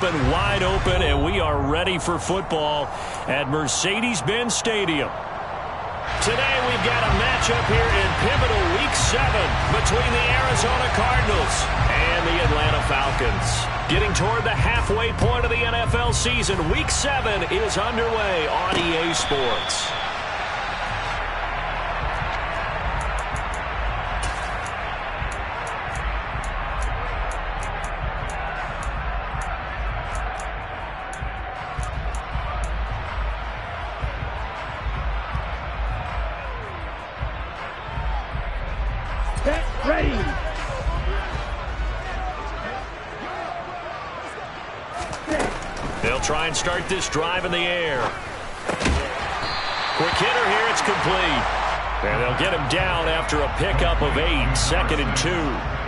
Been wide open, and we are ready for football at Mercedes-Benz Stadium. Today we've got a matchup here in pivotal Week 7 between the Arizona Cardinals and the Atlanta Falcons. Getting toward the halfway point of the NFL season, Week 7 is underway on EA Sports. Ready. They'll try and start this drive in the air. Quick hitter here, it's complete. And they'll get him down after a pickup of 8, 2nd and 2.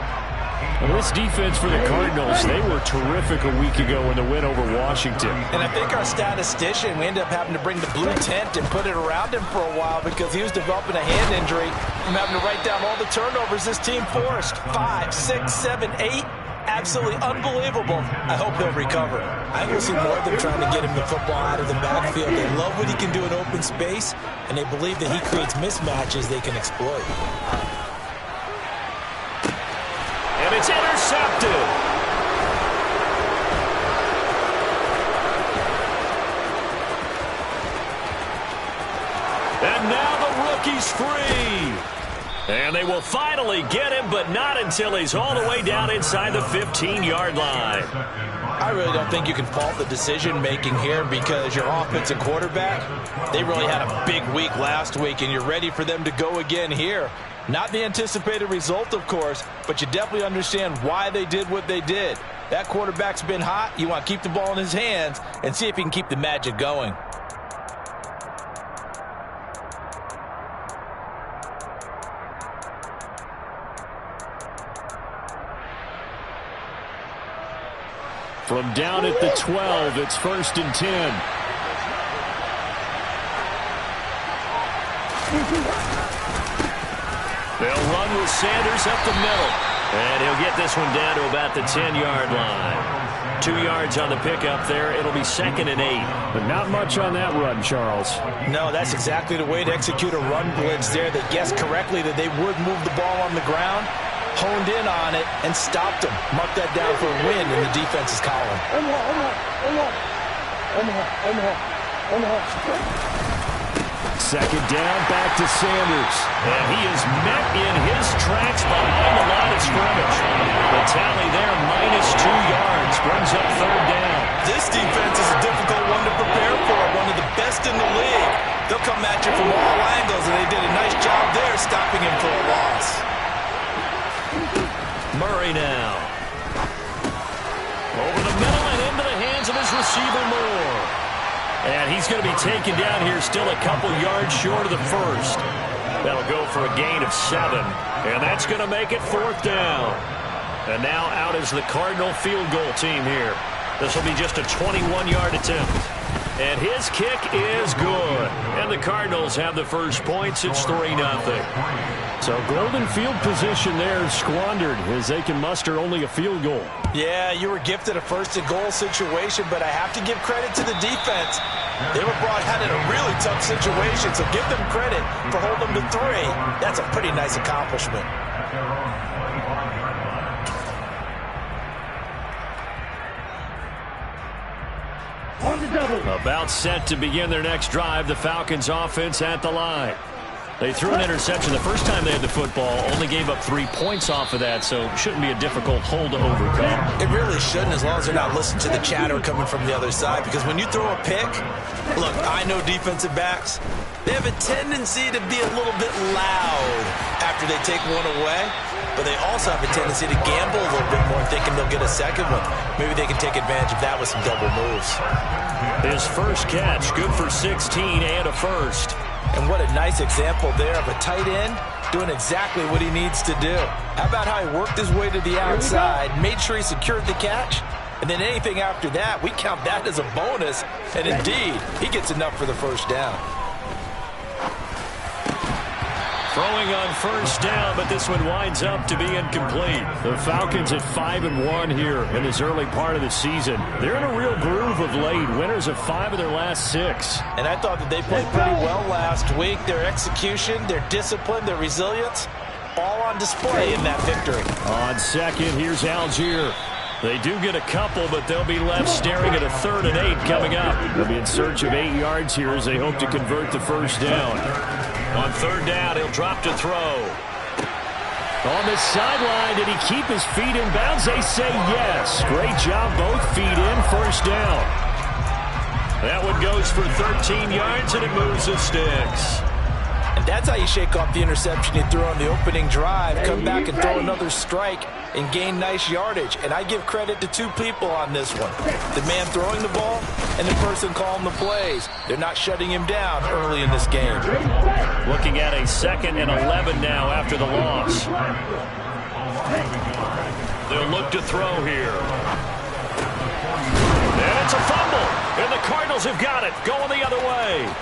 Well, this defense for the Cardinals, they were terrific a week ago in the win over Washington. And I think our statistician, we ended up having to bring the blue tent and put it around him for a while because he was developing a hand injury from having to write down all the turnovers this team forced. 5, 6, 7, 8. Absolutely unbelievable. I hope he'll recover. I think we'll see more of them trying to get him the football out of the backfield. They love what he can do in open space, and they believe that he creates mismatches they can exploit. And it's intercepted. And now the rookie's free. And they will finally get him, but not until he's all the way down inside the 15-yard line. I really don't think you can fault the decision-making here because your offensive quarterback, they really had a big week last week, and you're ready for them to go again here. Not the anticipated result, of course, but you definitely understand why they did what they did. That quarterback's been hot. You want to keep the ball in his hands and see if he can keep the magic going. From down at the 12, it's 1st and 10. They'll run with Sanders up the middle. And he'll get this one down to about the 10-yard line. 2 yards on the pickup there. It'll be 2nd and 8. But not much on that run, Charles. No, that's exactly the way to execute a run blitz there. They guessed correctly that they would move the ball on the ground, honed in on it, and stopped him. Mark that down for a win in the defense's column. Second down, back to Sanders. And he is met in his tracks behind the line of scrimmage. The tally there, -2 yards, brings up 3rd down. This defense is a difficult one to prepare for, one of the best in the league. They'll come at you from all angles, and they did a nice job there stopping him for a loss. Murray now. Over the middle and into the hands of his receiver Moore. And he's going to be taken down here still a couple yards short of the first. That'll go for a gain of 7. And that's going to make it 4th down. And now out is the Cardinal field goal team here. This will be just a 21-yard attempt. And his kick is good. And the Cardinals have the first points. It's 3-0. So golden field position there squandered as they can muster only a field goal. Yeah, you were gifted a 1st and goal situation, but I have to give credit to the defense. They were brought out in a really tough situation, so give them credit for holding them to 3. That's a pretty nice accomplishment. About set to begin their next drive, the Falcons offense at the line. They threw an interception the first time they had the football, only gave up 3 points off of that, so it shouldn't be a difficult hole to overcome. It really shouldn't, as long as they're not listening to the chatter coming from the other side, because when you throw a pick, look, I know defensive backs, they have a tendency to be a little bit loud after they take one away, but they also have a tendency to gamble a little bit more, thinking they'll get a second one. Maybe they can take advantage of that with some double moves. His first catch, good for 16 and a first. And what a nice example there of a tight end doing exactly what he needs to do. How about how he worked his way to the outside, made sure he secured the catch, and then anything after that, we count that as a bonus, and indeed, he gets enough for the first down. Throwing on first down, but this one winds up to be incomplete. The Falcons at 5-1 here in this early part of the season. They're in a real groove of late. Winners of 5 of their last 6. And I thought that they played pretty well last week. Their execution, their discipline, their resilience, all on display in that victory. On second, here's Algier. They do get a couple, but they'll be left staring at a 3rd and 8 coming up. They'll be in search of 8 yards here as they hope to convert the first down. On 3rd down, he'll drop to throw. On the sideline, did he keep his feet in bounds? They say yes. Great job, both feet in, first down. That one goes for 13 yards, and it moves the sticks. And that's how you shake off the interception you threw on the opening drive. Come back and throw another strike and gain nice yardage. And I give credit to 2 people on this one. The man throwing the ball and the person calling the plays. They're not shutting him down early in this game. Looking at a 2nd and 11 now after the loss. They'll look to throw here. And it's a fumble. And the Cardinals have got it. Going the other way.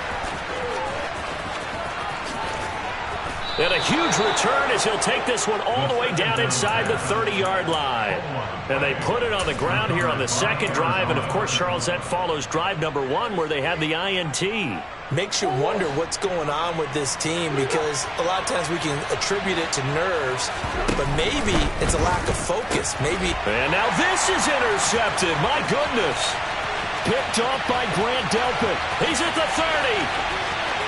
And a huge return as he'll take this one all the way down inside the 30-yard line. And they put it on the ground here on the 2nd drive. And, of course, Charles, that follows drive number 1 where they had the INT. Makes you wonder what's going on with this team because a lot of times we can attribute it to nerves, but maybe it's a lack of focus. Maybe. And now this is intercepted. My goodness. Picked off by Grant Delpit. He's at the 30.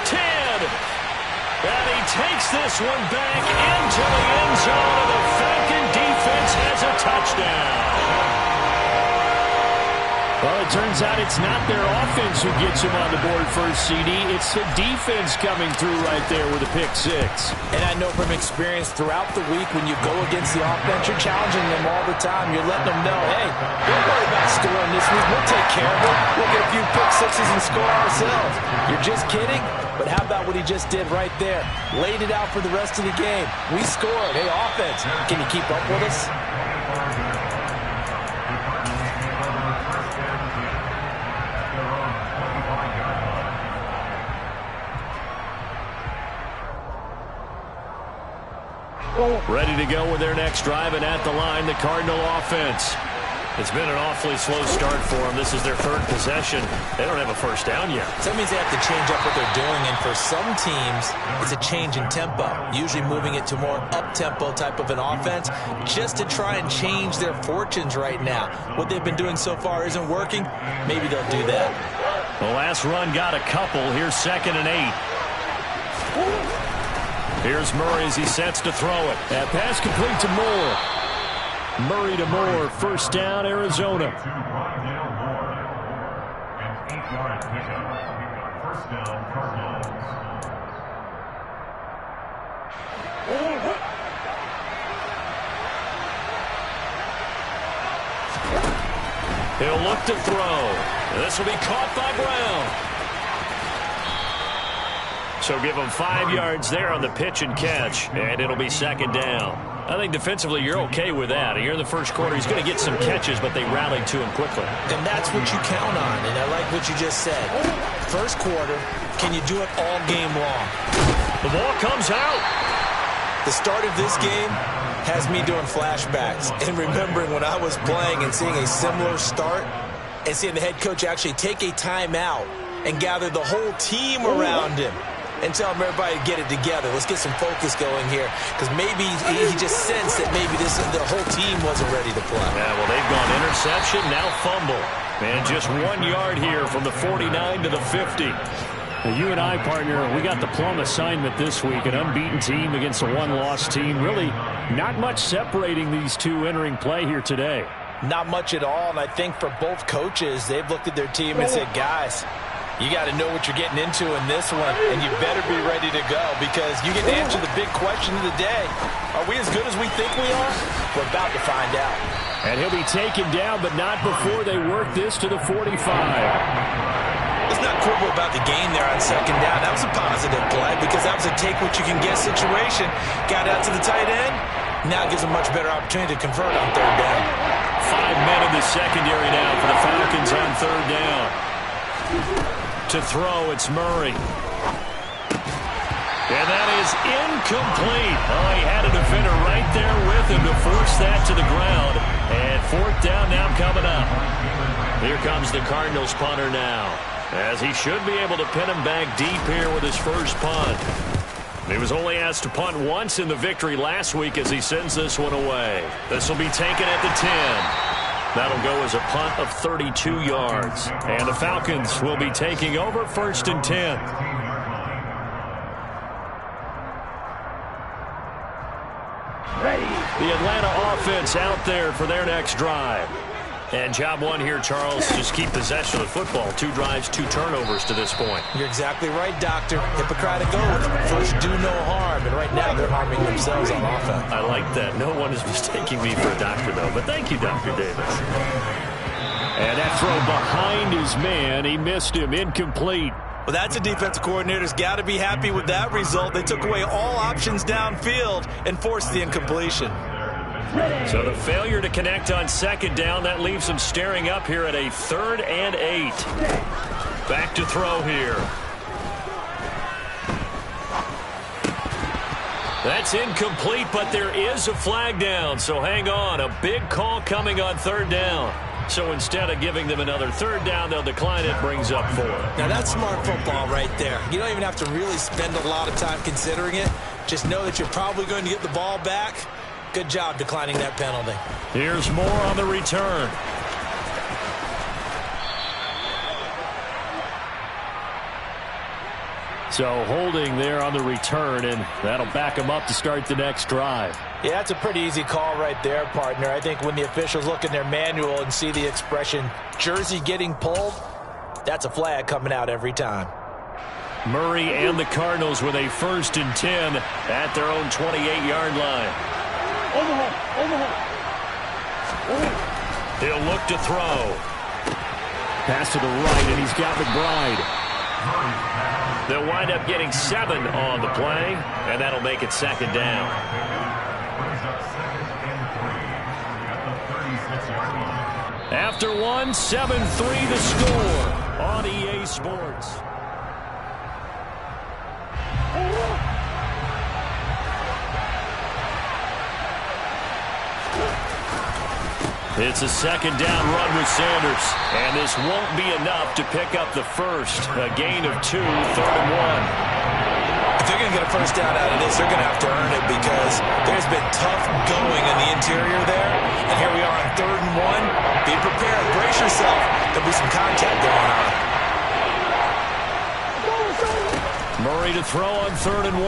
10. And he takes this one back into the end zone, and the Falcon defense has a touchdown. Well, it turns out it's not their offense who gets him on the board first, CD. It's the defense coming through right there with a pick 6. And I know from experience throughout the week when you go against the offense, you're challenging them all the time. You're letting them know, hey, don't worry about scoring this week. We'll take care of it. We'll get a few pick 6s and score ourselves. You're just kidding? But how about what he just did right there? Laid it out for the rest of the game. We scored. Hey, offense, can you keep up with us? Ready to go with their next drive, and at the line, the Cardinal offense. It's been an awfully slow start for them. This is their 3rd possession. They don't have a first down yet. So that means they have to change up what they're doing, and for some teams, it's a change in tempo, usually moving it to more up-tempo type of an offense just to try and change their fortunes right now. What they've been doing so far isn't working. Maybe they'll do that. The last run got a couple. Here's 2nd and 8. Here's Murray as he sets to throw it. That pass complete to Moore. Murray to Moore, first down, Arizona. He'll look to throw. This will be caught by Brown. So give him 5 yards there on the pitch and catch, and it'll be 2nd down. I think defensively you're okay with that. Here in the first quarter, he's going to get some catches, but they rallied to him quickly. And that's what you count on, and I like what you just said. First quarter, can you do it all game long? The ball comes out. The start of this game has me doing flashbacks and remembering when I was playing and seeing a similar start and seeing the head coach actually take a timeout and gather the whole team around him and tell him everybody to get it together. Let's get some focus going here because maybe he just sensed that maybe the whole team wasn't ready to play. Yeah, well, they've gone interception, now fumble. And just 1 yard here from the 49 to the 50. Now, you and I, partner, we got the plum assignment this week, an unbeaten team against a one-loss team. Really not much separating these two entering play here today. Not much at all, and I think for both coaches, they've looked at their team and said, guys, you got to know what you're getting into in this one, and you better be ready to go because you get to answer the big question of the day. Are we as good as we think we are? We're about to find out. And he'll be taken down, but not before they work this to the 45. Let's not quibble about the game there on 2nd down. That was a positive play because that was a take-what-you-can-get situation. Got out to the tight end. Now gives a much better opportunity to convert on 3rd down. 5 men in the secondary now for the Falcons on 3rd down. To throw, it's Murray. And that is incomplete. Oh, he had a defender right there with him to force that to the ground. And fourth down now coming up. Here comes the Cardinals punter now, as he should be able to pin him back deep here with his first punt. He was only asked to punt once in the victory last week as he sends this one away. This will be taken at the 10. That'll go as a punt of 32 yards. And the Falcons will be taking over 1st and 10. The Atlanta offense out there for their next drive. And job one here, Charles, just keep possession of the football. 2 drives, 2 turnovers to this point. You're exactly right, Doctor. Hippocratic oath. First, do no harm. And right now, they're harming themselves on offense. I like that. No one is mistaking me for a doctor, though. But thank you, Dr. Davis. And that throw behind his man. He missed him. Incomplete. Well, that's a defensive coordinator's got to be happy with that result. They took away all options downfield and forced the incompletion. So the failure to connect on 2nd down, that leaves them staring up here at a 3rd and 8. Back to throw here. That's incomplete, but there is a flag down. So hang on. A big call coming on 3rd down. So instead of giving them another 3rd down, they'll decline it, brings up 4. Now that's smart football right there. You don't even have to really spend a lot of time considering it. Just know that you're probably going to get the ball back. Good job declining that penalty. Here's more on the return. So holding there on the return, and that'll back them up to start the next drive. Yeah, that's a pretty easy call right there, partner. I think when the officials look in their manual and see the expression jersey getting pulled, that's a flag coming out every time. Murray and the Cardinals with a 1st and 10 at their own 28-yard line. He'll look to throw. Pass to the right, and he's got McBride. They'll wind up getting 7 on the play, and that'll make it 2nd down. After 1, 7-3 the score on EA Sports. It's a 2nd down run with Sanders, and this won't be enough to pick up the first. A gain of 2, 3rd and 1. If they're going to get a first down out of this, they're going to have to earn it because there's been tough going in the interior there. And here we are on 3rd and 1. Be prepared. Brace yourself. There'll be some contact going on. Murray to throw on 3rd and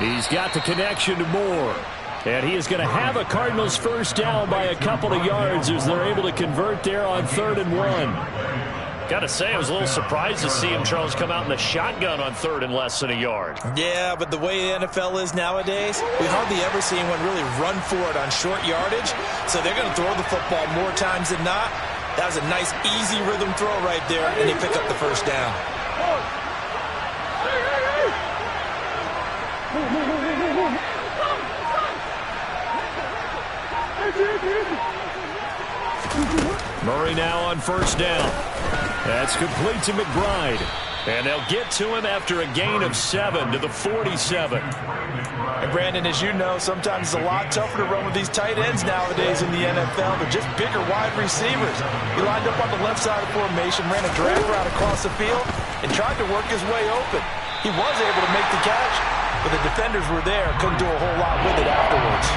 1. He's got the connection to Moore. And he is going to have a Cardinals first down by a couple of yards as they're able to convert there on 3rd and 1. Got to say, I was a little surprised to see him, Charles, come out in the shotgun on 3rd and less than a yard. Yeah, but the way the NFL is nowadays, we hardly ever see anyone really run for it on short yardage. So they're going to throw the football more times than not. That was a nice, easy rhythm throw right there, and they pick up the first down. Murray now on 1st down. That's complete to McBride. And they'll get to him after a gain of 7 to the 47. And Brandon, as you know, sometimes it's a lot tougher to run with these tight ends nowadays in the NFL. They're just bigger wide receivers. He lined up on the left side of formation, ran a drag route across the field, and tried to work his way open. He was able to make the catch, but the defenders were there, couldn't do a whole lot with it afterwards.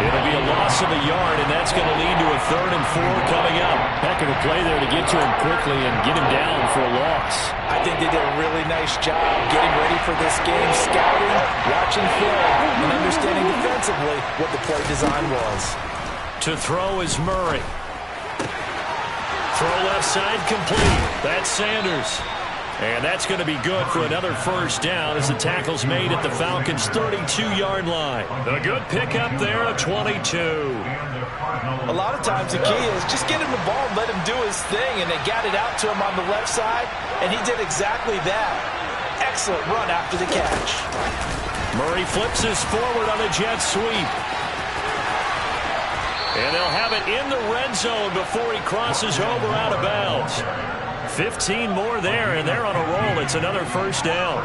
It'll be a loss of a yard, and that's going to lead to a 3rd and 4 coming up. Heck of a play there to get to him quickly and get him down for a loss. I think they did a really nice job getting ready for this game, scouting, watching film, and understanding defensively what the play design was. To throw is Murray. Throw left side complete. That's Sanders. And that's going to be good for another first down as the tackle's made at the Falcons' 32-yard line. A good pickup there, a 22. A lot of times the key is just get him the ball and let him do his thing, and they got it out to him on the left side, and he did exactly that. Excellent run after the catch. Murray flips this forward on a jet sweep. And they'll have it in the red zone before he crosses over out of bounds. 15 more there, and they're on a roll. It's another first down.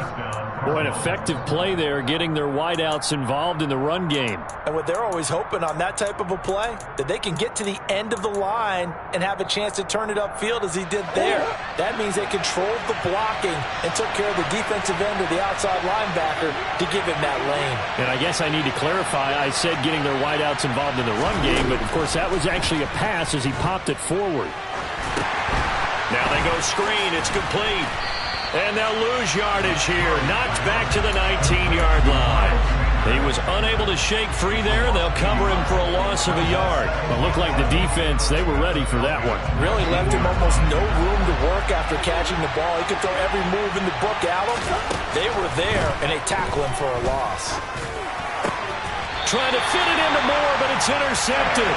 Boy, an effective play there, getting their wideouts involved in the run game. And what they're always hoping on that type of a play, that they can get to the end of the line and have a chance to turn it upfield as he did there. That means they controlled the blocking and took care of the defensive end or the outside linebacker to give him that lane. And I guess I need to clarify, I said getting their wideouts involved in the run game, but of course that was actually a pass as he popped it forward. Now they go screen. It's complete. And they'll lose yardage here. Knocked back to the 19-yard line. He was unable to shake free there. They'll cover him for a loss of a yard. Well, it looked like the defense, they were ready for that one. Really left him almost no room to work after catching the ball. He could throw every move in the book at him. They were there, and they tackle him for a loss. Trying to fit it into Moore, but it's intercepted.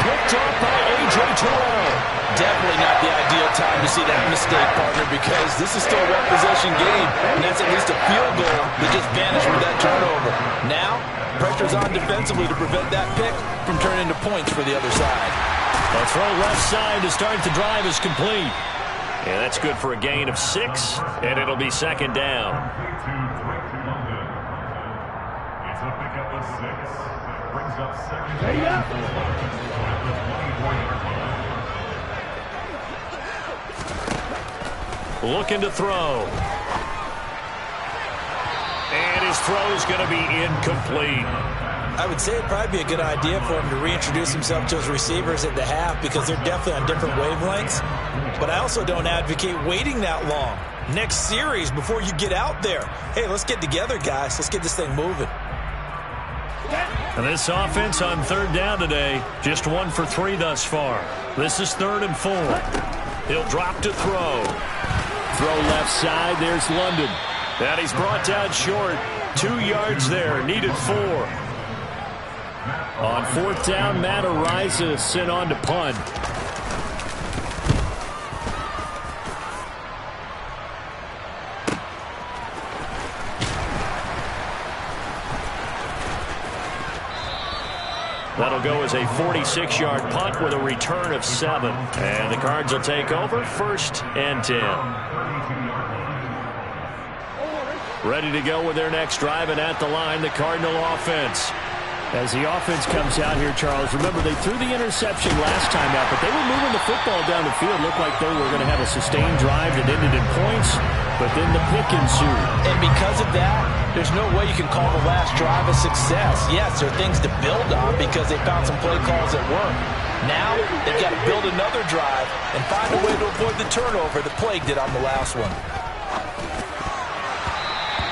Picked up by A.J. Terrell. Definitely not the ideal time to see that mistake, partner, because this is still a one-possession game, and that's at least a field goal that just vanished with that turnover. Now, pressure's on defensively to prevent that pick from turning into points for the other side. A throw left side to start the drive is complete. And that's good for a gain of 6, and it'll be second down. It's a pickup of 6. Brings up second. Looking to throw. And his throw is going to be incomplete. I would say it'd probably be a good idea for him to reintroduce himself to his receivers at the half because they're definitely on different wavelengths. But I also don't advocate waiting that long. Next series before you get out there. Hey, let's get together, guys. Let's get this thing moving. And this offense on third down today, just 1 for 3 thus far. This is 3rd and 4. He'll drop to throw. Throw left side, there's London. And he's brought down short. 2 yards there, needed 4. On 4th down, Matt Ariza sent on to punt. That'll go as a 46-yard punt with a return of 7. And the Cards will take over 1st and 10. Ready to go with their next drive, and at the line, the Cardinal offense. As the offense comes out here, Charles, remember they threw the interception last time out, but they were moving the football down the field. Looked like they were going to have a sustained drive that ended in points, but then the pick ensued. And because of that, there's no way you can call the last drive a success. Yes, there are things to build on because they found some play calls that work. Now, they've got to build another drive and find a way to avoid the turnover that plagued it on the last one.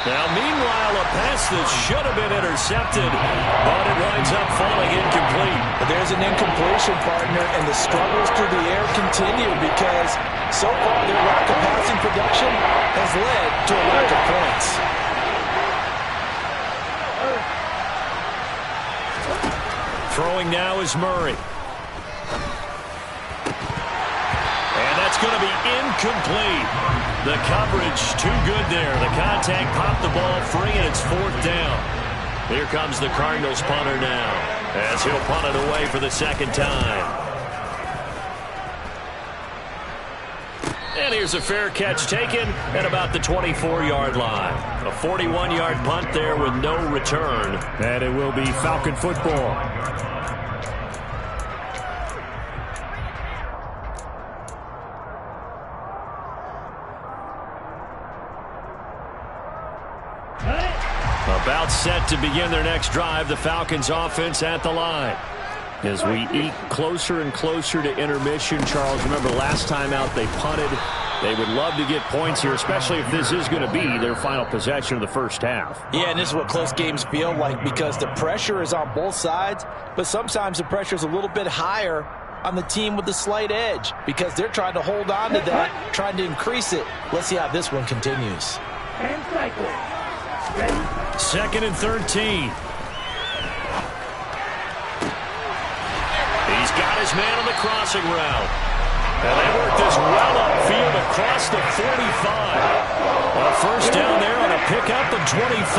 Now, meanwhile, a pass that should have been intercepted, but it winds up falling incomplete. But there's an incompletion, partner, and the struggles through the air continue because so far their lack of passing production has led to a lack of points. Throwing now is Murray. And that's going to be incomplete. The coverage too good there. The contact popped the ball free, and it's 4th down. Here comes the Cardinals punter now as he'll punt it away for the 2nd time. And here's a fair catch taken at about the 24-yard line. A 41-yard punt there with no return. And it will be Falcon football. About set to begin their next drive, the Falcons offense at the line. As we eat closer and closer to intermission, Charles, remember last time out they punted. They would love to get points here, especially if this is going to be their final possession of the first half. Yeah, and this is what close games feel like because the pressure is on both sides, but sometimes the pressure is a little bit higher on the team with the slight edge because they're trying to hold on to that, trying to increase it. Let's see how this one continues. 2nd and 13. He's got his man on the crossing route. And they work this well upfield across the 45. A 1st down there on a pickup of 25.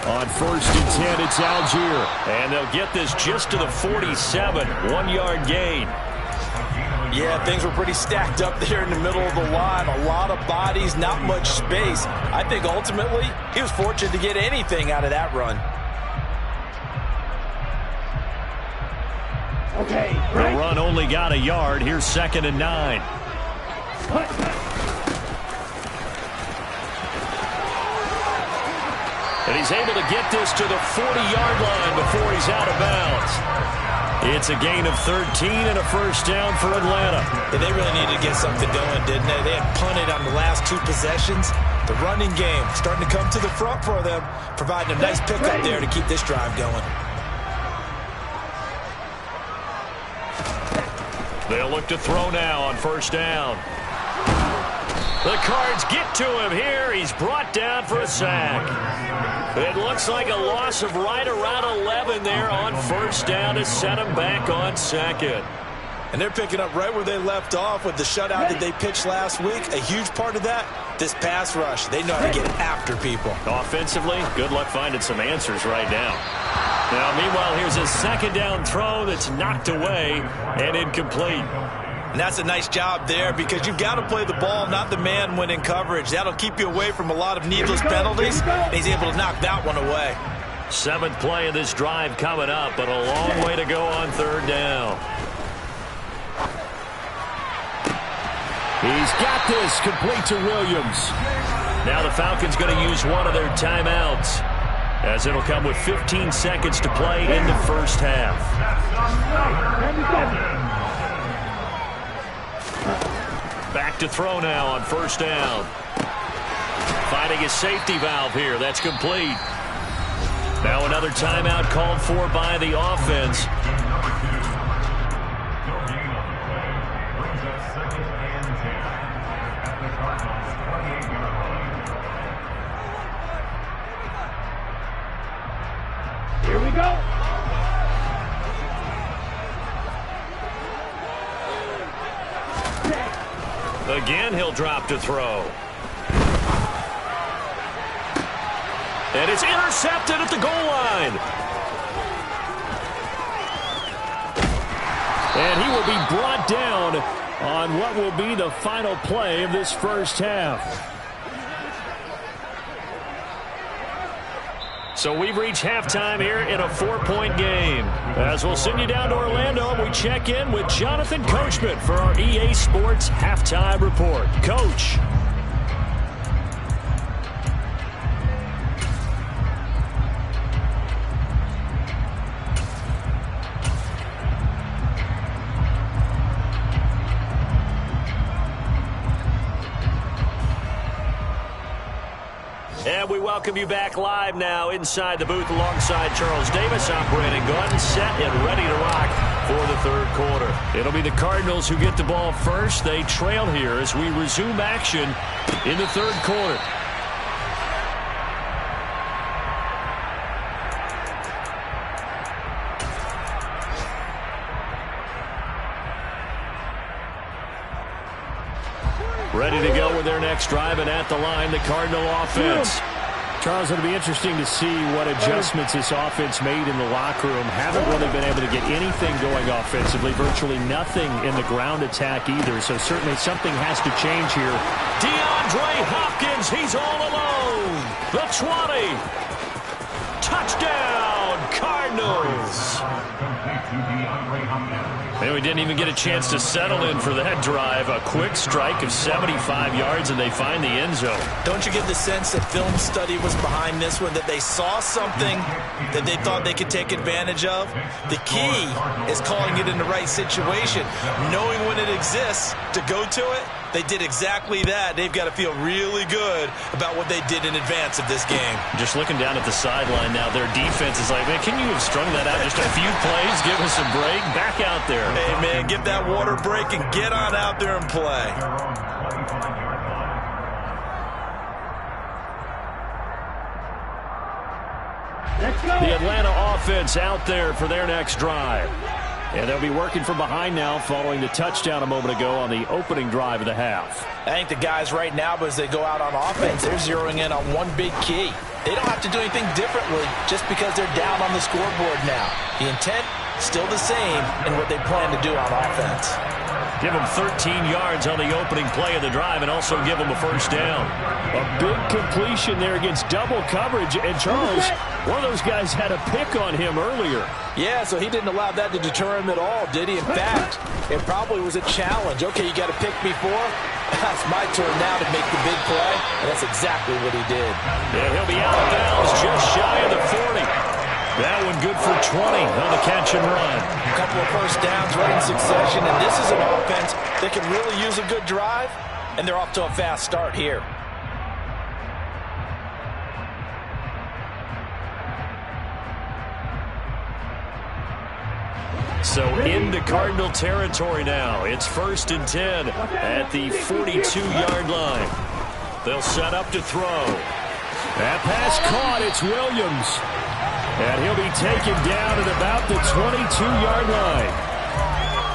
On 1st and 10, it's Algier. And they'll get this just to the 47. 1-yard gain. Yeah, things were pretty stacked up there in the middle of the line. A lot of bodies, not much space. I think ultimately he was fortunate to get anything out of that run. Okay, right. The run only got a yard. Here's 2nd and 9. And he's able to get this to the 40-yard line before he's out of bounds. It's a gain of 13 and a first down for Atlanta. And they really needed to get something going, didn't they? They had punted on the last 2 possessions. The running game starting to come to the front for them, providing a nice pickup there to keep this drive going. They'll look to throw now on first down. The Cards get to him here. He's brought down for a sack. It looks like a loss of right around 11 there on first down to set him back on 2nd. And they're picking up right where they left off with the shutout that they pitched last week. A huge part of that, this pass rush. They know how to get after people. Offensively, good luck finding some answers right now. Now, meanwhile, here's a 2nd down throw that's knocked away and incomplete. And that's a nice job there because you've got to play the ball, not the man when in coverage. That'll keep you away from a lot of needless penalties. And he's able to knock that one away. 7th play of this drive coming up, but a long way to go on 3rd down. He's got this complete to Williams. Now the Falcons going to use one of their timeouts, as it'll come with 15 seconds to play in the first half. Back to throw now on first down. Finding his safety valve here. That's complete. Now another timeout called for by the offense. Here we go. Again, he'll drop to throw. And it's intercepted at the goal line. And he will be brought down on what will be the final play of this first half. So we've reached halftime here in a 4-point game. As we'll send you down to Orlando, we check in with Jonathan Coachman for our EA Sports Halftime Report. Coach. And we welcome you back live now inside the booth alongside Charles Davis. I'm Brandon Gunn, set and ready to rock for the 3rd quarter. It'll be the Cardinals who get the ball first. They trail here as we resume action in the 3rd quarter. Ready to go with their next drive, and at the line, the Cardinal offense. Charles, it'll be interesting to see what adjustments this offense made in the locker room. Haven't really been able to get anything going offensively, virtually nothing in the ground attack either, so certainly something has to change here. DeAndre Hopkins, he's all alone. The 20. Touchdown, Cardinals. And we didn't even get a chance to settle in for that drive. A quick strike of 75 yards, and they find the end zone. Don't you get the sense that film study was behind this one, that they saw something that they thought they could take advantage of? The key is calling it in the right situation, knowing when it exists to go to it. They did exactly that. They've got to feel really good about what they did in advance of this game. Just looking down at the sideline now, their defense is like, man, can you have strung that out just a few plays? Give us a break. Back out there. Hey, man, get that water break and get on out there and play. The Atlanta offense out there for their next drive. And they'll be working from behind now following the touchdown a moment ago on the opening drive of the half. I think the guys right now, but as they go out on offense, they're zeroing in on one big key. They don't have to do anything differently just because they're down on the scoreboard now. The intent still the same in what they plan to do on offense. Give them 13 yards on the opening play of the drive and also give them a first down. A big completion there against double coverage. And Charles, one of those guys had a pick on him earlier. Yeah, so he didn't allow that to deter him at all, did he? In fact, it probably was a challenge. Okay, you got a pick before. That's my turn now to make the big play. And that's exactly what he did. And he'll be out of bounds just shy of the 40. That one good for 20 on the catch and run. A couple of first downs right in succession, and this is an offense that can really use a good drive, and they're off to a fast start here. So into Cardinal territory now. It's 1st and 10 at the 42-yard line. They'll set up to throw. That pass caught. It's Williams. And he'll be taken down at about the 22-yard line.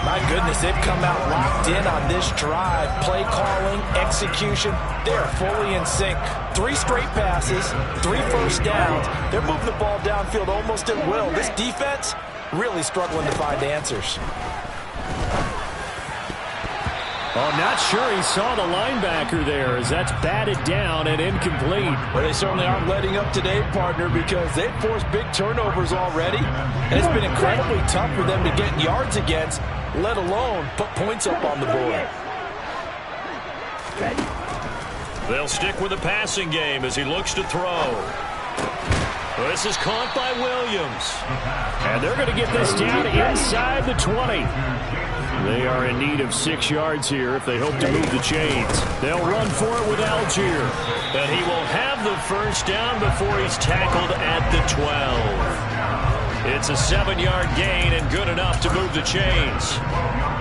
My goodness, they've come out locked in on this drive. Play calling, execution, they're fully in sync. 3 straight passes, 3 first downs. They're moving the ball downfield almost at will. This defense really struggling to find answers. I'm not sure he saw the linebacker there as that's batted down and incomplete. Well, they certainly aren't letting up today, partner, because they've forced big turnovers already. And it's been incredibly tough for them to get yards against, let alone put points up on the board. They'll stick with the passing game as he looks to throw. This is caught by Williams. And they're going to get this down inside the 20. They are in need of 6 yards here if they hope to move the chains. They'll run for it with Algier. And he will have the first down before he's tackled at the 12. It's a 7-yard gain and good enough to move the chains.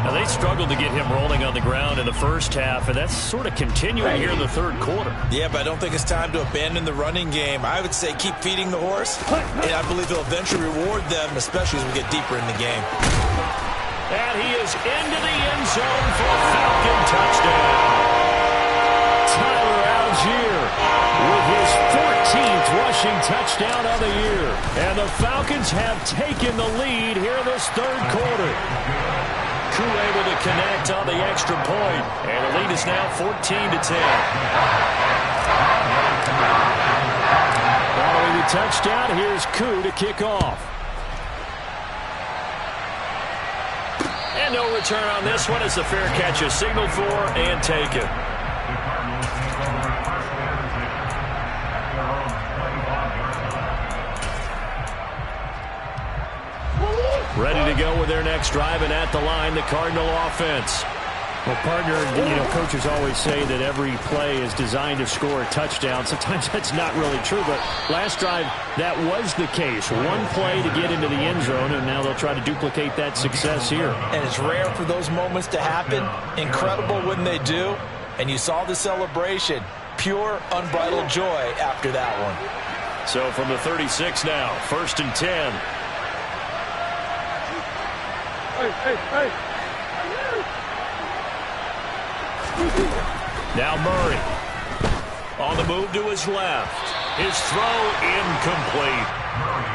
Now, they struggled to get him rolling on the ground in the first half, and that's sort of continuing here in the third quarter. Yeah, but I don't think it's time to abandon the running game. I would say keep feeding the horse, and I believe he'll eventually reward them, especially as we get deeper in the game. And he is into the end zone for a Falcon touchdown. Tyler Algier with his 14th rushing touchdown of the year. And the Falcons have taken the lead here in this third quarter. Koo able to connect on the extra point. And the lead is now 14-10. Following the touchdown, here's Koo to kick off. And no return on this one as the fair catch is signaled for and taken. Ready to go with their next drive, and at the line, the Cardinal offense. Well, partner, coaches always say that every play is designed to score a touchdown. Sometimes that's not really true, but last drive, that was the case. One play to get into the end zone, and now they'll try to duplicate that success here. And it's rare for those moments to happen. Incredible when they do. And you saw the celebration. Pure, unbridled joy after that one. So from the 36 now, 1st and 10. Hey. Now Murray on the move to his left. His throw incomplete.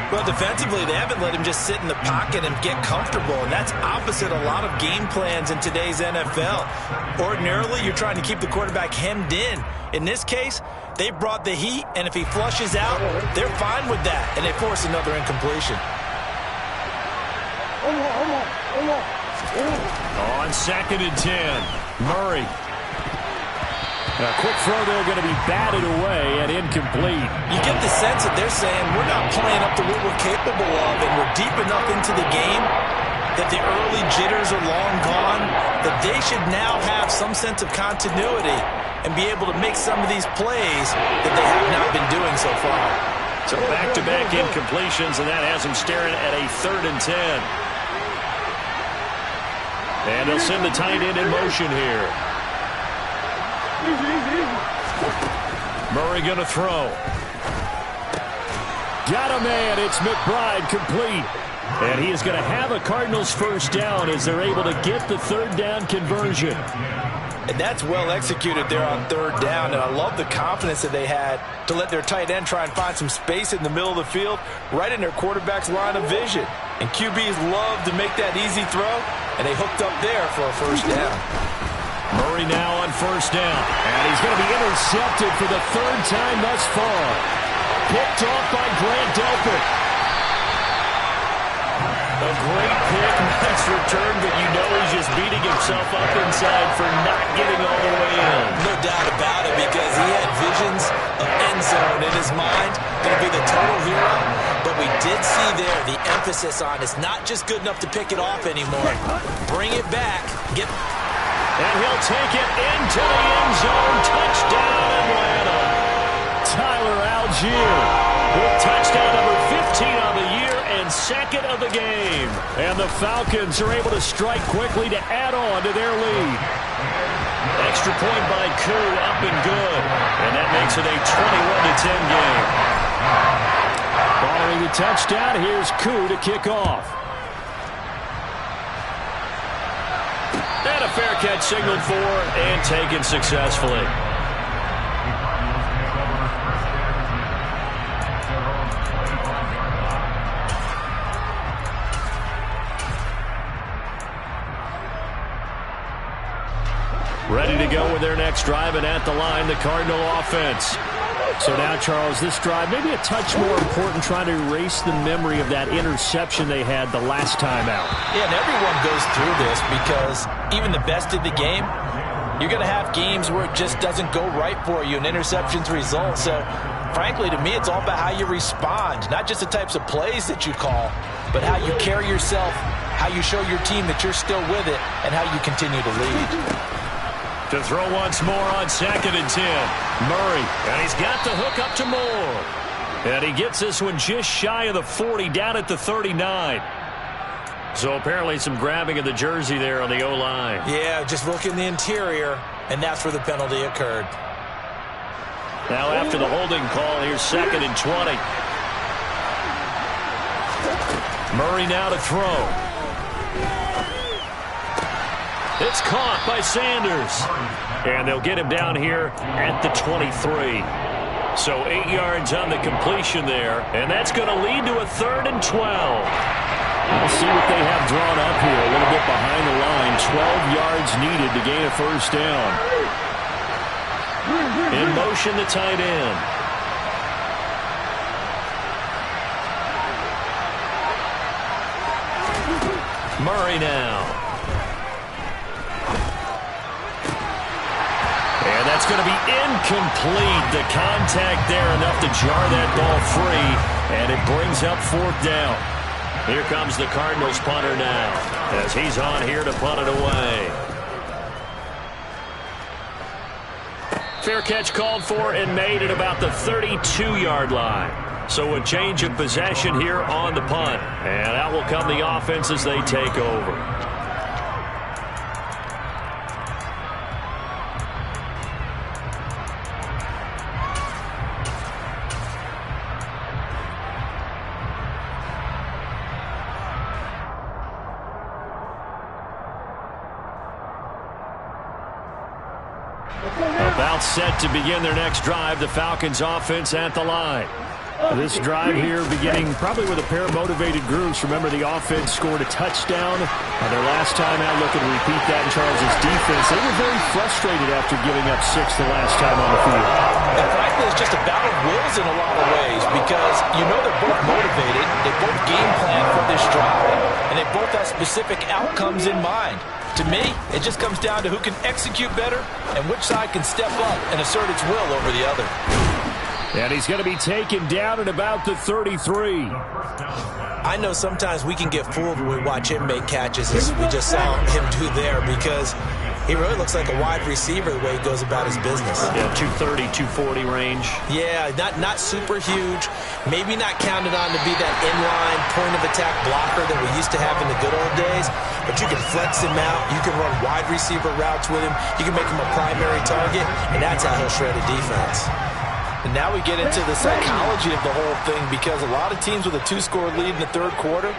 Well, defensively, they haven't let him just sit in the pocket and get comfortable, and that's opposite a lot of game plans in today's NFL. Ordinarily, you're trying to keep the quarterback hemmed in. In this case, they brought the heat, and if he flushes out, they're fine with that, and they force another incompletion. On 2nd and 10, Murray. A quick throw there going to be batted away and incomplete. You get the sense that they're saying we're not playing up to what we're capable of, and we're deep enough into the game that the early jitters are long gone, that they should now have some sense of continuity and be able to make some of these plays that they have not been doing so far. So back-to-back incompletions, and that has them staring at a 3rd and 10. And they'll send the tight end in motion here. Murray going to throw. Got a man. It's McBride complete. And he is going to have a Cardinals first down as they're able to get the 3rd down conversion. And that's well executed there on third down. And I love the confidence that they had to let their tight end try and find some space in the middle of the field, right in their quarterback's line of vision. And QBs love to make that easy throw, and they hooked up there for a first down. Murray now on first down. And he's going to be intercepted for the third time thus far. Picked off by Grant Delpit. A great pick, nice return, but you know he's just beating himself up inside for not getting all the way in. No doubt about it, because he had visions of end zone in his mind, going to be the total hero. But we did see there the emphasis on it's not just good enough to pick it off anymore. Bring it back. And he'll take it into the end zone. Touchdown, Atlanta. Tyler Algier with touchdown number 15 on the year and second of the game. And the Falcons are able to strike quickly to add on to their lead. Extra point by Koo, up and good. And that makes it a 21-10 game. Following the touchdown, here's Koo to kick off. And a fair catch signaled for and taken successfully. Ready to go with their next drive, and at the line, the Cardinal offense. So now, Charles, this drive maybe a touch more important, trying to erase the memory of that interception they had the last time out. Yeah, and everyone goes through this because even the best of the game, you're going to have games where it just doesn't go right for you and interceptions result. So, frankly, to me, it's all about how you respond, not just the types of plays that you call, but how you carry yourself, how you show your team that you're still with it, and how you continue to lead. To throw once more on 2nd and 10. Murray, and he's got the hook up to Moore. And he gets this one just shy of the 40, down at the 39. So apparently some grabbing of the jersey there on the O-line. Yeah, just look in the interior, and that's where the penalty occurred. Now after the holding call, here's 2nd and 20. Murray now to throw. It's caught by Sanders. And they'll get him down here at the 23. So 8 yards on the completion there. And that's going to lead to a 3rd and 12. We'll see what they have drawn up here. A little bit behind the line. 12 yards needed to gain a first down. In motion, the tight end. Murray now. And that's going to be incomplete. The contact there enough to jar that ball free. And it brings up 4th down. Here comes the Cardinals punter now, as he's on here to punt it away. Fair catch called for and made at about the 32-yard line. So a change of possession here on the punt. And out will come the offense as they take over. About set to begin their next drive, the Falcons offense at the line. This drive here beginning probably with a pair of motivated groups. Remember, the offense scored a touchdown their last time out. Looking to repeat that in Charles' defense. They were very frustrated after giving up 6 the last time on the field. And frankly, it's just a battle of wills in a lot of ways because you know they're both motivated. They both game plan for this drive, and they both have specific outcomes in mind. To me, it just comes down to who can execute better and which side can step up and assert its will over the other. And he's going to be taken down at about the 33. I know sometimes we can get fooled when we watch him make catches, as we just saw him do there, because he really looks like a wide receiver the way he goes about his business. Yeah, 230, 240 range. Yeah, not super huge. Maybe not counted on to be that inline point-of-attack blocker that we used to have in the good old days, but you can flex him out. You can run wide receiver routes with him. You can make him a primary target, and that's how he'll shred a defense. And now we get into the psychology of the whole thing, because a lot of teams with a 2-score lead in the third quarter,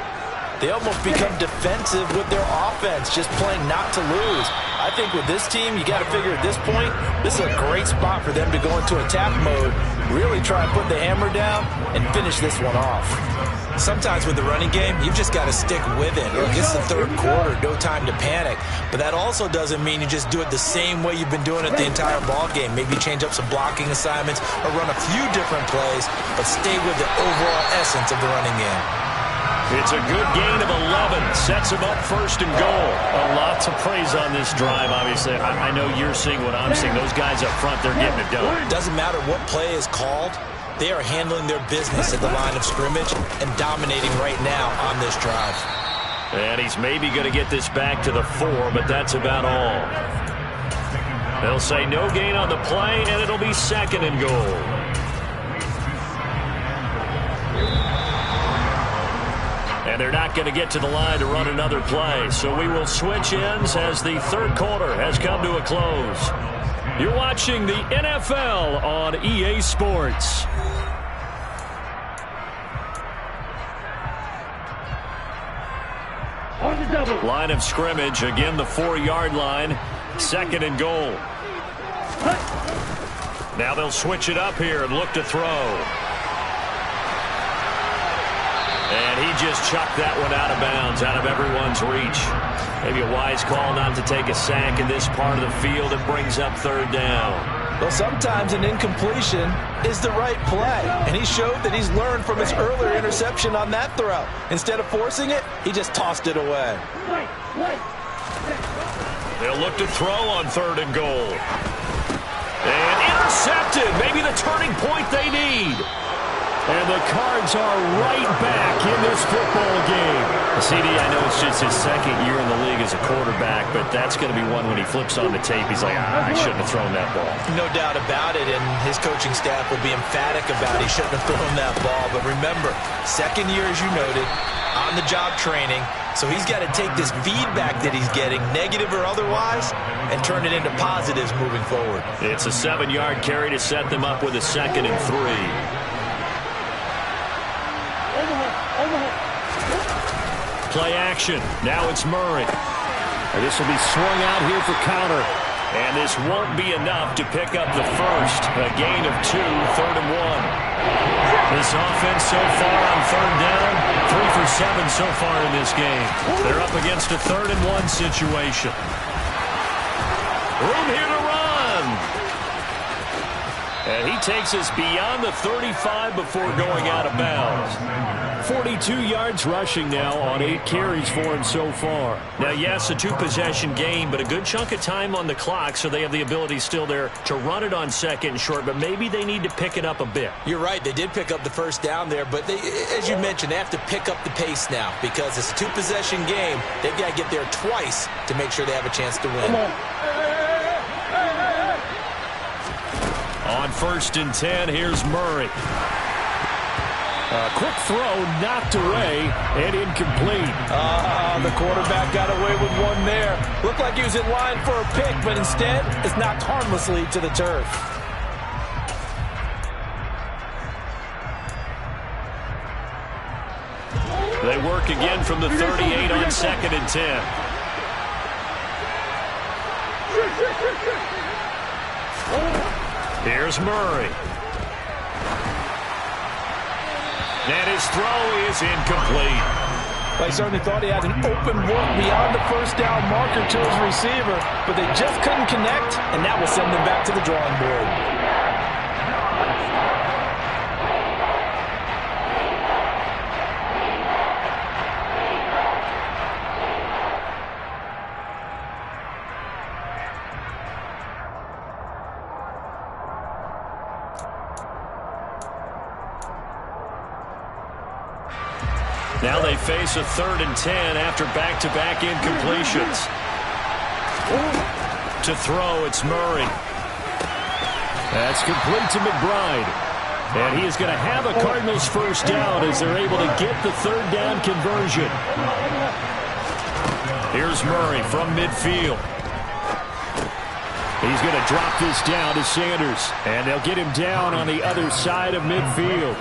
they almost become defensive with their offense, just playing not to lose. I I think with this team, you got to figure at this point, this is a great spot for them to go into attack mode, really try and put the hammer down and finish this one off. Sometimes with the running game, you've just got to stick with it. Look, it's the third quarter, no time to panic. But that also doesn't mean you just do it the same way you've been doing it the entire ball game. Maybe change up some blocking assignments or run a few different plays, but stay with the overall essence of the running game. It's a good gain of 11. Sets him up first and goal. Lots of praise on this drive, obviously. I know you're seeing what I'm seeing. Those guys up front, they're getting it done. Doesn't matter what play is called. They are handling their business at the line of scrimmage and dominating right now on this drive. And he's maybe going to get this back to the 4, but that's about all. They'll say no gain on the play, and it'll be second and goal. And they're not going to get to the line to run another play. So we will switch ends as the third quarter has come to a close. You're watching the NFL on EA Sports. Line of scrimmage, again the 4-yard line. Second and goal. Now they'll switch it up here and look to throw. And he just chucked that one out of bounds, out of everyone's reach. Maybe a wise call not to take a sack in this part of the field. It brings up third down. Well, sometimes an incompletion is the right play. And he showed that he's learned from his earlier interception on that throw. Instead of forcing it, he just tossed it away. They'll look to throw on third and goal. And intercepted. Maybe the turning point they need. And the Cards are right back in this football game. CD, I know it's just his second year in the league as a quarterback, but that's going to be one when he flips on the tape, he's like, I shouldn't have thrown that ball. No doubt about it, and his coaching staff will be emphatic about he shouldn't have thrown that ball. But remember, second year, as you noted, on-the-job training, so he's got to take this feedback that he's getting, negative or otherwise, and turn it into positives moving forward. It's a 7-yard carry to set them up with a 2nd and 3. Play action. Now it's Murray. And this will be swung out here for counter. And this won't be enough to pick up the first. A gain of 2, 3rd and 1. This offense so far on third down, 3 for 7 so far in this game. They're up against a 3rd and 1 situation. Room here to run. And he takes us beyond the 35 before going out of bounds. 42 yards rushing now on 8 carries for him so far. Now, yes, a 2-possession game, but a good chunk of time on the clock, so they have the ability still there to run it on 2nd and short, but maybe they need to pick it up a bit. You're right. They did pick up the first down there, but they, as you mentioned, they have to pick up the pace now because it's a 2-possession game. They've got to get there twice to make sure they have a chance to win. On 1st and 10, here's Murray. A quick throw knocked away and incomplete. The quarterback got away with one there. Looked like he was in line for a pick, but instead it's knocked harmlessly to the turf. They work again from the 38 on 2nd and 10. Here's Murray. And his throw is incomplete. They certainly thought he had an open look beyond the first down marker to his receiver, but they just couldn't connect, and that will send them back to the drawing board. Now they face a 3rd and 10 after back-to-back incompletions. To throw, it's Murray. That's complete to McBride. And he is going to have a Cardinals first down as they're able to get the 3rd down conversion. Here's Murray from midfield. He's going to drop this down to Sanders. And they'll get him down on the other side of midfield.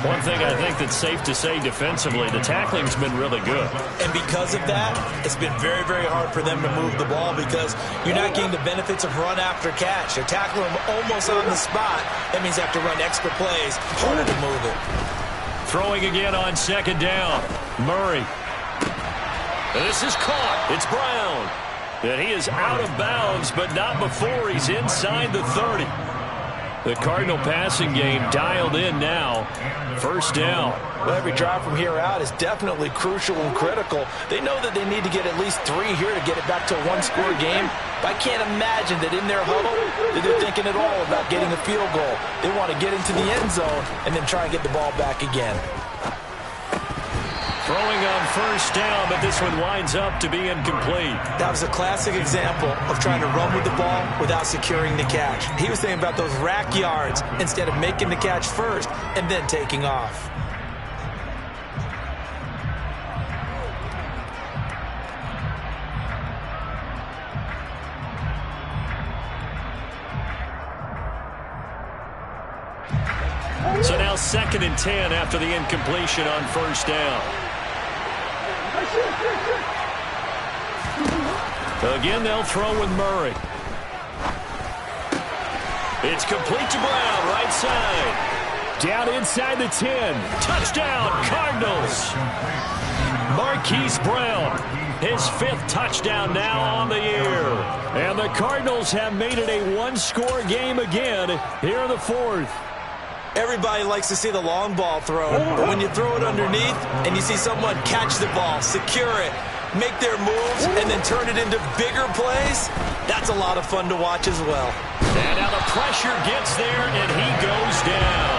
One thing I think that's safe to say defensively, the tackling's been really good. And because of that, it's been very, very hard for them to move the ball because you're not getting the benefits of run after catch. They're tackling him almost on the spot. That means they have to run extra plays, harder to move it. Throwing again on second down. Murray. This is caught. It's Brown. And he is out of bounds, but not before he's inside the 30. The Cardinal passing game dialed in now. First down. Well, every drive from here out is definitely crucial and critical. They know that they need to get at least 3 here to get it back to a one-score game. But I can't imagine that in their huddle that they're thinking at all about getting a field goal. They want to get into the end zone and then try and get the ball back again. Throwing on first down, but this one winds up to be incomplete. That was a classic example of trying to run with the ball without securing the catch. He was thinking about those rack yards instead of making the catch first and then taking off. So now 2nd and 10 after the incompletion on first down. Again, they'll throw with Murray. It's complete to Brown, right side. Down inside the 10. Touchdown, Cardinals. Marquise Brown, his 5th touchdown now on the year. And the Cardinals have made it a one-score game again here in the 4th. Everybody likes to see the long ball throw, but when you throw it underneath and you see someone catch the ball, secure it, make their moves, and then turn it into bigger plays, that's a lot of fun to watch as well. And now the pressure gets there, and he goes down.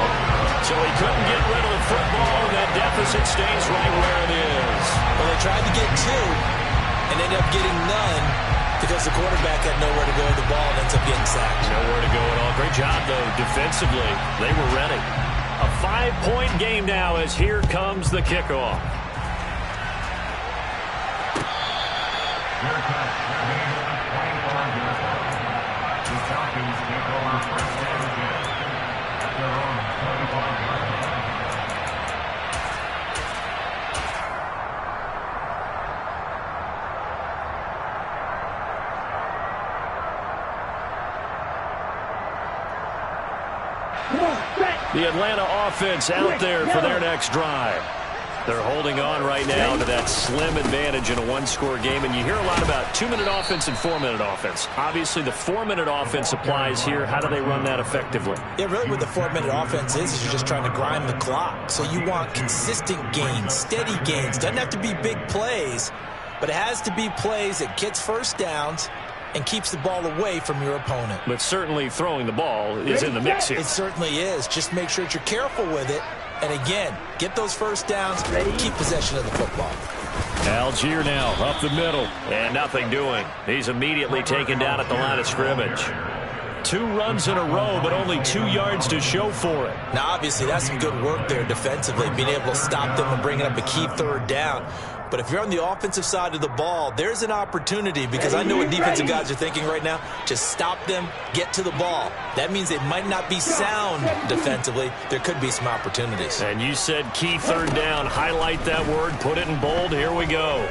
So he couldn't get rid of the football, and that deficit stays right where it is. Well, they tried to get 2 and ended up getting none because the quarterback had nowhere to go with the ball and ends up getting sacked. Nowhere to go at all. Great job, though, defensively. They were ready. A 5-point game now as here comes the kickoff. The Atlanta offense out there for their next drive. They're holding on right now to that slim advantage in a one-score game, and you hear a lot about 2-minute offense and 4-minute offense. Obviously, the 4-minute offense applies here. How do they run that effectively? Yeah, really what the 4-minute offense is you're just trying to grind the clock. So you want consistent gains, steady gains. Doesn't have to be big plays, but it has to be plays that gets first downs and keeps the ball away from your opponent. But certainly throwing the ball is in the mix here. It certainly is. Just make sure that you're careful with it. And again, get those first downs, keep possession of the football. Algier now up the middle. And nothing doing. He's immediately taken down at the line of scrimmage. 2 runs in a row, but only 2 yards to show for it. Now, obviously, that's some good work there defensively, being able to stop them and bringing up a key 3rd down. But if you're on the offensive side of the ball, there's an opportunity because I know what defensive guys are thinking right now. Just stop them, get to the ball. That means it might not be sound defensively. There could be some opportunities. And you said key 3rd down. Highlight that word. Put it in bold. Here we go.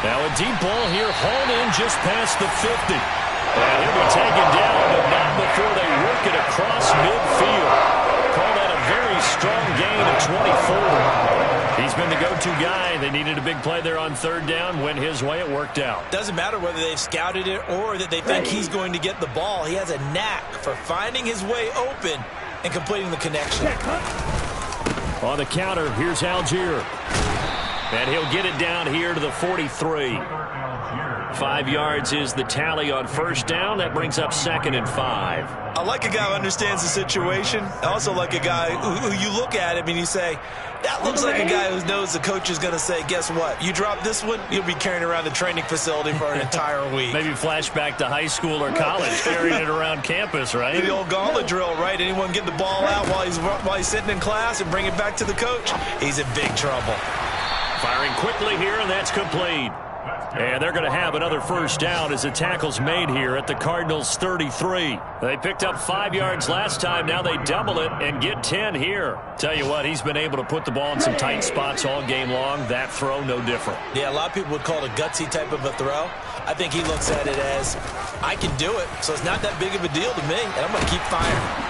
Now a deep ball here, hauled in just past the 50. And he'll be taken down, but not before they work it across midfield. Call that a very strong gain of 24. He's been the go-to guy. They needed a big play there on 3rd down. Went his way. It worked out. Doesn't matter whether they've scouted it or that they think he's going to get the ball. He has a knack for finding his way open and completing the connection. On the counter, here's Algier. And he'll get it down here to the 43. 5 yards is the tally on first down. That brings up 2nd and 5. I like a guy who understands the situation. I also like a guy who you look at him and you say, that looks like a guy who knows the coach is going to say, guess what? You drop this one, you'll be carrying around the training facility for an entire week. Maybe flashback to high school or college, carrying it around campus, right? The old gauntlet drill, right? Anyone get the ball out while he's sitting in class and bring it back to the coach? He's in big trouble. Firing quickly here, and that's complete. And they're going to have another first down as the tackle's made here at the Cardinals' 33. They picked up 5 yards last time. Now they double it and get 10 here. Tell you what, he's been able to put the ball in some tight spots all game long. That throw, no different. Yeah, a lot of people would call it a gutsy type of a throw. I think he looks at it as, I can do it, so it's not that big of a deal to me, and I'm going to keep firing.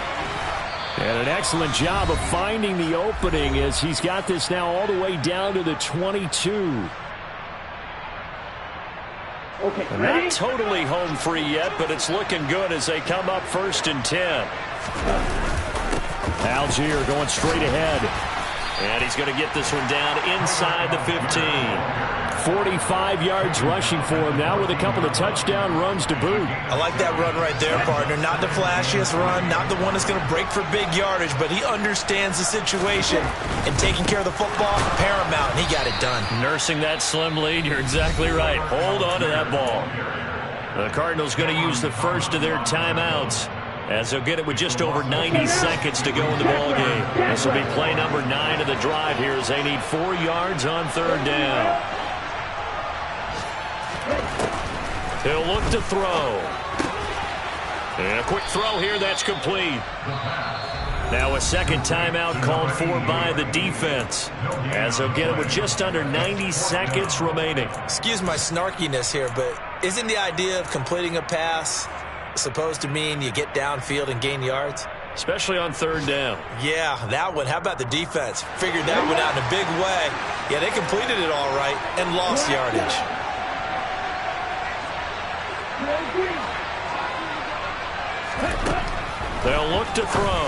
And an excellent job of finding the opening as he's got this now all the way down to the 22. Okay, not totally home free yet, but it's looking good as they come up 1st and 10. Algier going straight ahead. And he's going to get this one down inside the 15. 45 yards rushing for him now with a couple of touchdown runs to boot. I like that run right there, partner. Not the flashiest run, not the one that's going to break for big yardage, but he understands the situation, and taking care of the football, paramount, and he got it done. Nursing that slim lead, you're exactly right. Hold on to that ball. The Cardinals going to use the first of their timeouts, as they'll get it with just over 90 seconds to go in the ball game. This will be play number 9 of the drive here as they need 4 yards on 3rd down. He'll look to throw. And a quick throw here, that's complete. Now a second timeout called for by the defense, as they'll get it with just under 90 seconds remaining. Excuse my snarkiness here, but isn't the idea of completing a pass supposed to mean you get downfield and gain yards? Especially on 3rd down. Yeah, that one. How about the defense? Figured that one out in a big way. Yeah, they completed it all right and lost yardage. They'll look to throw.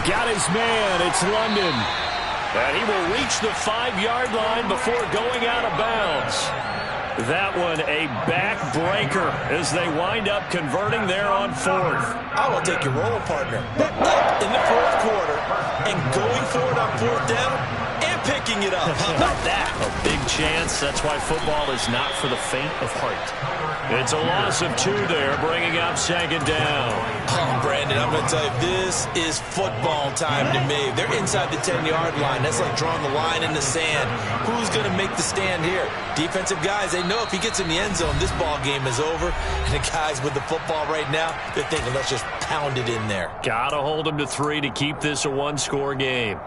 Got his man. It's London. And he will reach the 5-yard line before going out of bounds. That one a backbreaker as they wind up converting there on 4th. I will take your role, partner. But up in the 4th quarter and going for it on 4th down and picking it up. How about that? A big chance. That's why football is not for the faint of heart. It's a loss of 2 there, bringing up 2nd down. Oh, Brandon, I'm going to tell you, this is football time to me. They're inside the 10-yard line. That's like drawing the line in the sand. Who's going to make the stand here? Defensive guys, they know if he gets in the end zone, this ball game is over. And the guys with the football right now, they're thinking, let's just pound it in there. Got to hold him to 3 to keep this a 1-score game.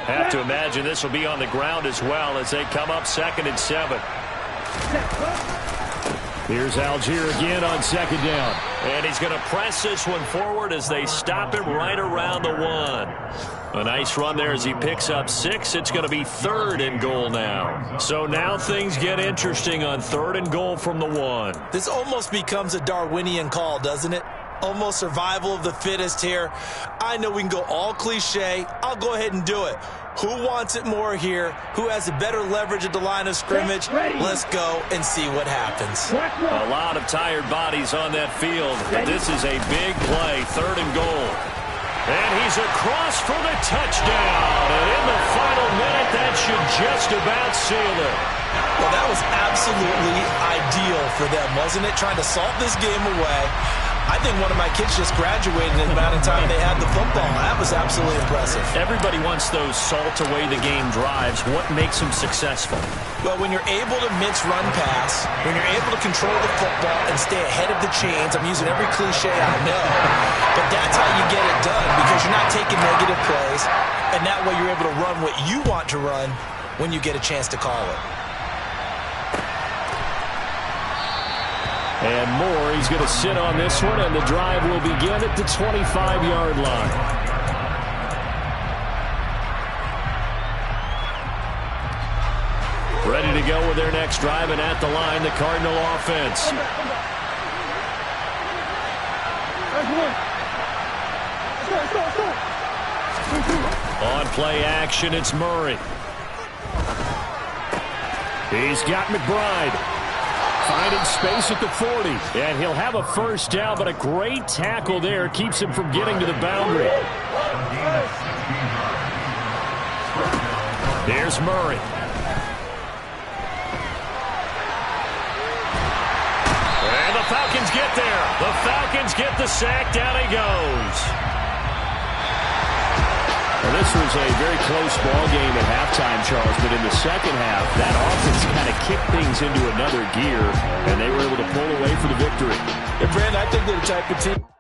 Have to imagine this will be on the ground as well as they come up 2nd and 7. Here's Algier again on 2nd down. And he's going to press this one forward as they stop him right around the 1. A nice run there as he picks up 6. It's going to be 3rd and goal now. So now things get interesting on 3rd and goal from the 1. This almost becomes a Darwinian call, doesn't it? Almost survival of the fittest here. I know we can go all cliche. I'll go ahead and do it. Who wants it more here? Who has a better leverage at the line of scrimmage? Let's go and see what happens. A lot of tired bodies on that field, but this is a big play, 3rd and goal. And he's across for the touchdown. And in the final minute, that should just about seal it. Well, that was absolutely ideal for them, wasn't it? Trying to salt this game away. I think one of my kids just graduated in the amount of time they had the football. That was absolutely impressive. Everybody wants those salt-away-the-game drives. What makes them successful? Well, when you're able to mix run pass, when you're able to control the football and stay ahead of the chains, I'm using every cliche I know, but that's how you get it done because you're not taking negative plays, and that way you're able to run what you want to run when you get a chance to call it. And Moore, he's going to sit on this one, and the drive will begin at the 25-yard line. Ready to go with their next drive, and at the line, the Cardinal offense. On play action, it's Murray. He's got McBride. Finding space at the 40. And he'll have a first down, but a great tackle there keeps him from getting to the boundary. There's Murray. And the Falcons get there. The Falcons get the sack. Down he goes. Well, this was a very close ball game at halftime, Charles, but in the second half, that offense kind of kicked things into another gear, and they were able to pull away for the victory. And Brandon, I think they're the type of team